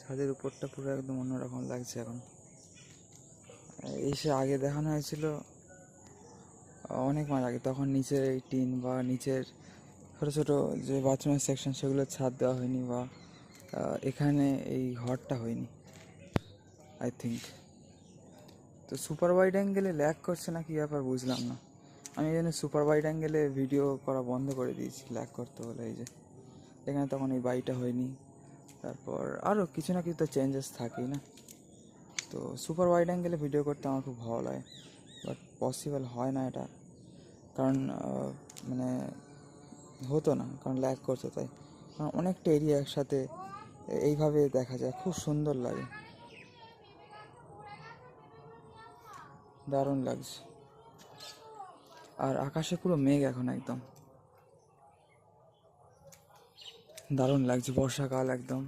ছাদের উপরটা পুরো একদম অন্যরকম লাগছে এখন। এসে আগে দেখানো হয়েছিল অনেক মাস আগে, তখন নিচের এই টিন বা নিচের ছোটো ছোটো যে বাথরুমের সেকশন সেগুলো ছাদ দেওয়া হয়নি, বা এখানে এই ঘরটা হয়নি আই থিঙ্ক। তো সুপার ওয়াইড অ্যাঙ্গেলে ল্যাগ করছে না কি ব্যাপার বুঝলাম না। আমি এই জন্য সুপার ওয়াইড অ্যাঙ্গেলে ভিডিও করা বন্ধ করে দিয়েছি ল্যাগ করতে হলে। এই যে এখানে তখন এই বাড়িটা হয়নি, তারপর আরও কিছু না কিছু তো চেঞ্জেস থাকেই না। তো সুপার ওয়াইড অ্যাঙ্গেলে ভিডিও করতে আমার খুব ভালো লাগে, বাট পসিবল হয় না এটা, কারণ মানে হতো না, কারণ ল্যাগ করছে তাই। কারণ অনেকটা এরিয়া একসাথে এইভাবে দেখা যায়, খুব সুন্দর লাগে, দারুণ লাগছে। আর আকাশে পুরো মেঘ এখন একদম দারুণ লাগছে, বর্ষাকাল একদম।